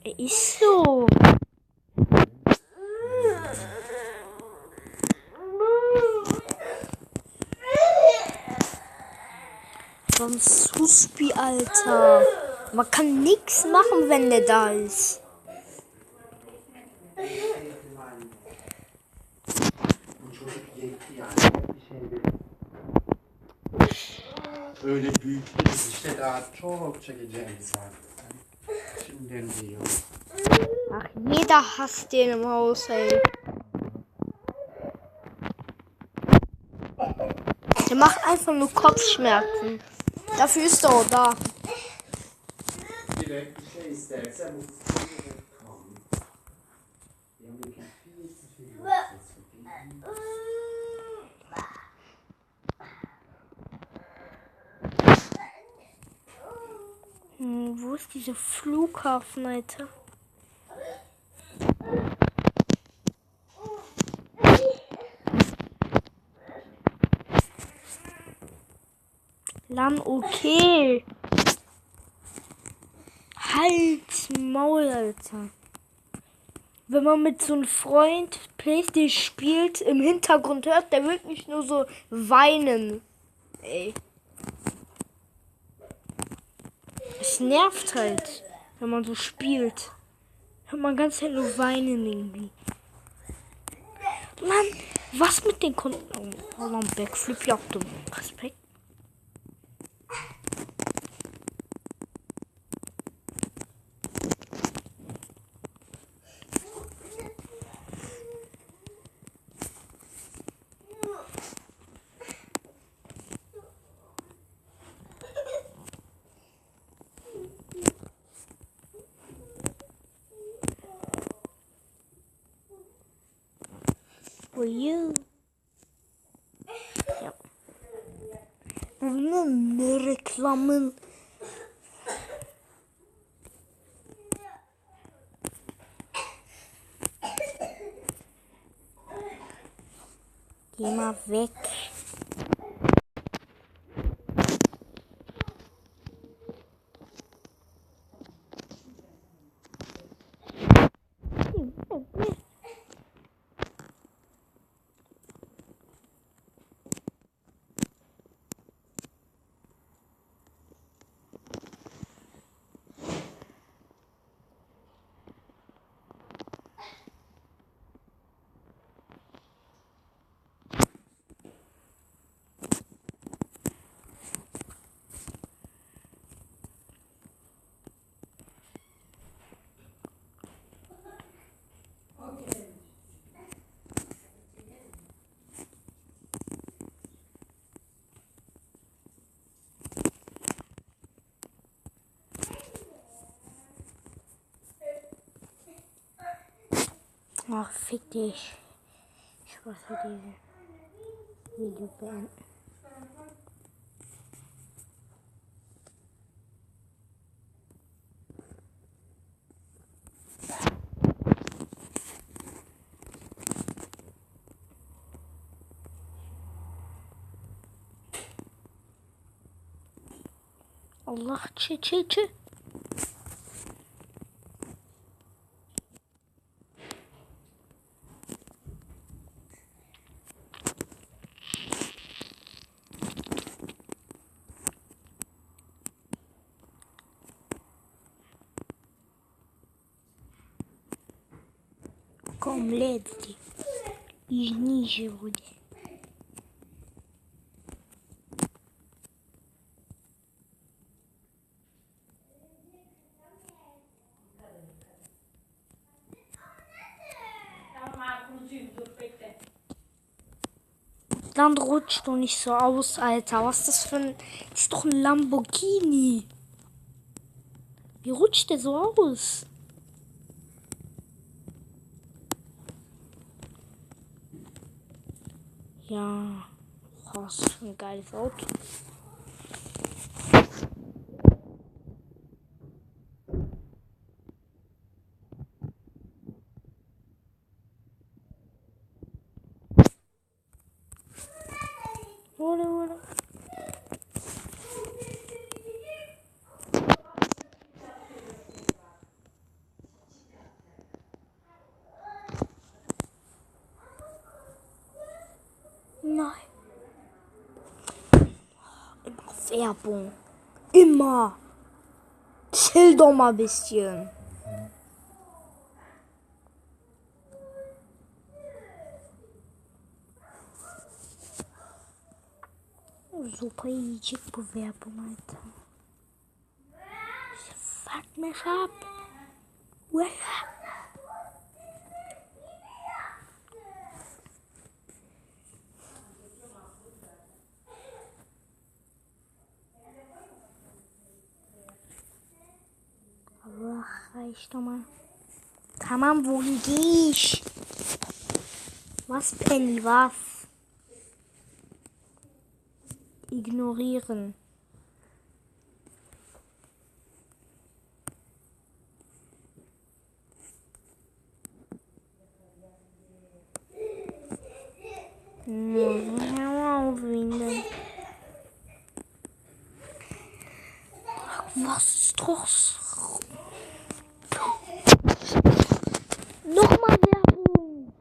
Ist so. So ein Suspi, Alter. Man kann nichts machen, wenn der da ist. Öyle büyük değil işte daha çok çekeceğim zaten. Şimdiden diyor. Ach, jeder hasst den im Haus, ey. Der macht einfach nur Kopfschmerzen. Dafür ist er auch da. Direkt bir şey isterse bu tamam. Yani Wo ist dieser Flughafen, Alter? Lan, okay. Halt Maul, Alter. Wenn man mit so einem Freund PlayStation spielt, im Hintergrund hört, der wird nicht nur so weinen. Ey. Es nervt halt, wenn man so spielt. Hört man ganz halt nur weinen irgendwie. Mann, was mit den Kunden? Oh, ein Backflip, ja, dumm. Respekt. For you. Ja. Reklamın. Geh mal weg. Ach, fick dich. Ich muss halt dieses Video beenden. Allah, chill. Komplett. Ich nie wurde. Dann rutscht du nicht so aus, Alter. Was ist das für ein... Das ist doch ein Lamborghini. Wie rutscht der so aus? Ja. Was für ein geiles Auto. Oder. Werbung. Immer. Chill doch mal ein bisschen. Super YouTube-Bewerbung, Alter. Fuck mich ab. Aber reicht doch mal. Kann man, wohin geh ich? Was, Penny, was? Ignorieren. Was ist das? Nochmal Werbung.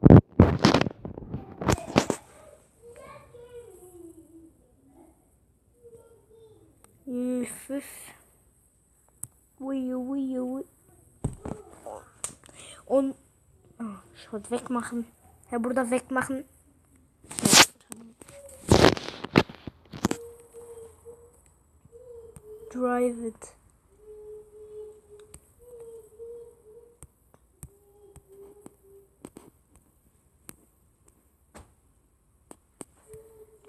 Und ich wollte wegmachen. Herr Bruder, wegmachen. Drive it.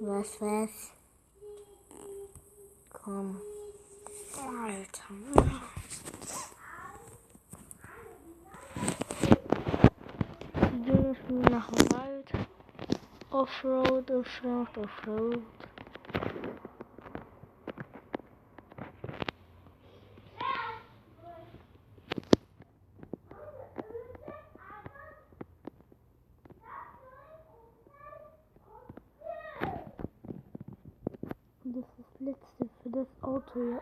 Was? Komm. Alter. Wir gehen nach dem Wald. Offroad. Das ist das letzte für das Auto, ja.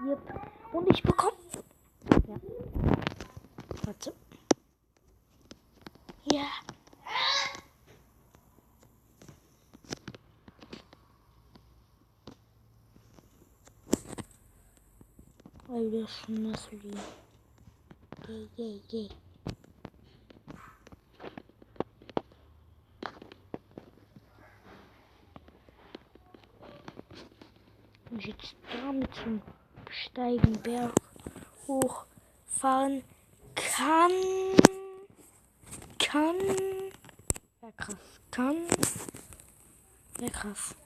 Yep. Und ich bekomme. Ja. Warte. Ja. Weil wir schon das Lied. Geh. Und jetzt damit zum Steigen Berg hochfahren kann. Wäre krass.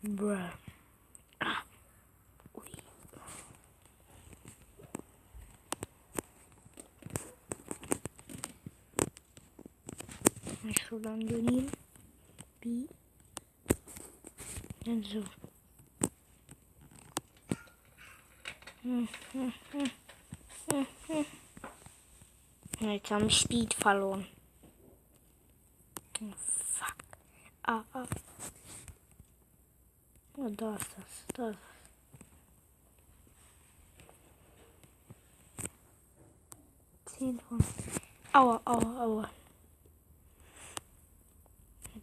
Bruh. Ui. Nicht so angenehm. Wie? Und so. Jetzt haben wir Speed verloren. Oh, fuck. Ah. Oh, da ist das. 10 von. Aua.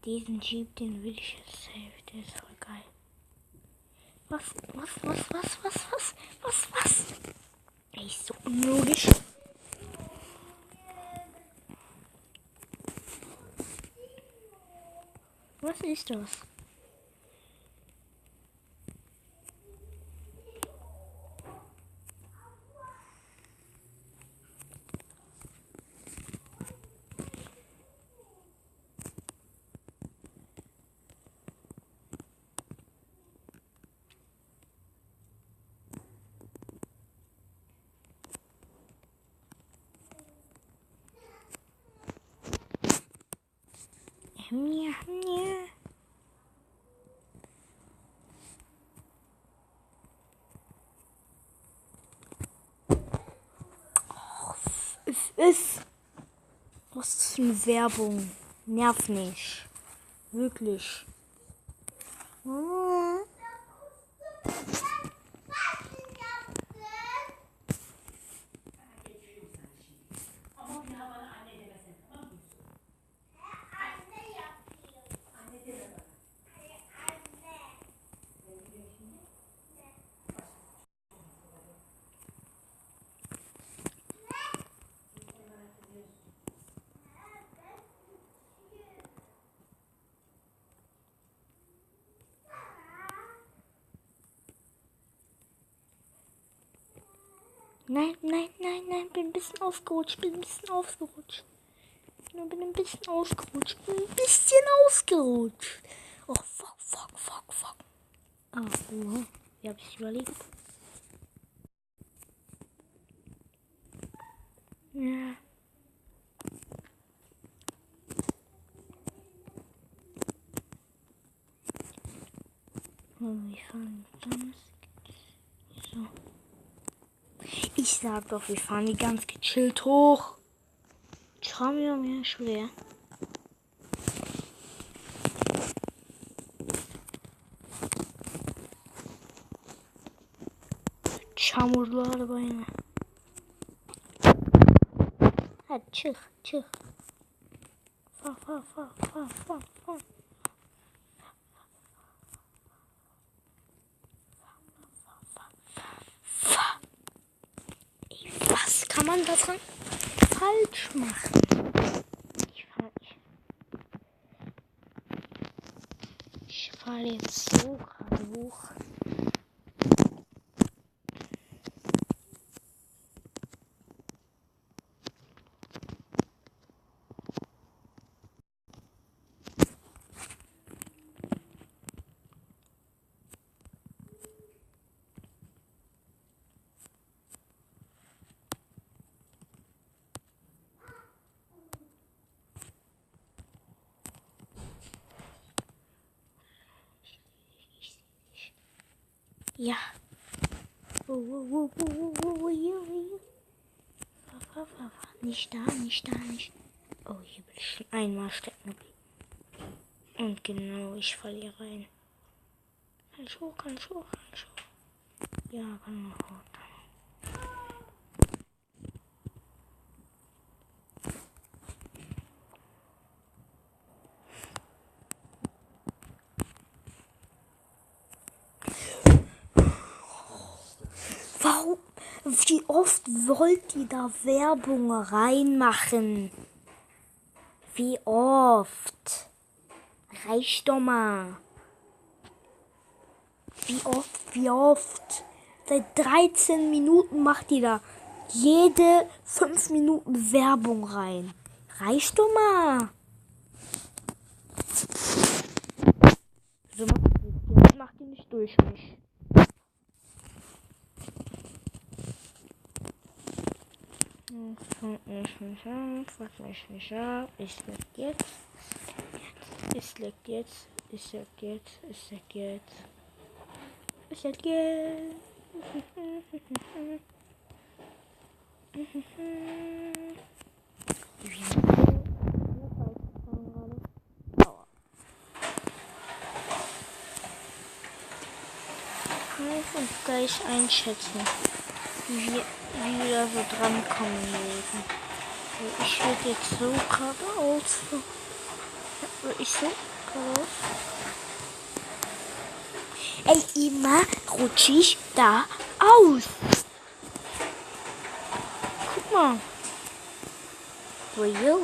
Diesen Jeep, den will ich jetzt safe. Der ist voll geil. Was? Ey, ist so unlogisch. Was ist das? Ja. Was ist das für eine Werbung? Nerv nicht. Wirklich. Nein, nein, nein, nein. Bin ein bisschen ausgerutscht. Bin ein bisschen ausgerutscht. Oh, fuck, fuck, fuck, fuck. Oh, wie hab ich überlegt? Ja. Wir fahren ganz. So. Ich sag doch, wir fahren die ganz gechillt hoch. Schau mir schwer. Çamurlar bayına. Hadi çık. Fa. Was kann man daran falsch machen? Ich fahre jetzt so gerade hoch. Ja. Nicht da. Oh, hier bin ich schon einmal stecken geblieben. Und genau, ich falle hier rein. Kann ich hoch. Ja, kann man hoch. Warum? Wie oft wollt ihr da Werbung reinmachen? Wie oft? Reicht doch mal. Wie oft? Seit 13 Minuten macht ihr da jede 5 Minuten Werbung rein. Reicht doch mal. So macht ihr nicht durch mich. Es leckt jetzt. Und gleich einschätzen, wie wir da so dran kommen werden. Ich werde jetzt so geradeaus. Ey, immer rutsche ich da aus. Guck mal. Wojo.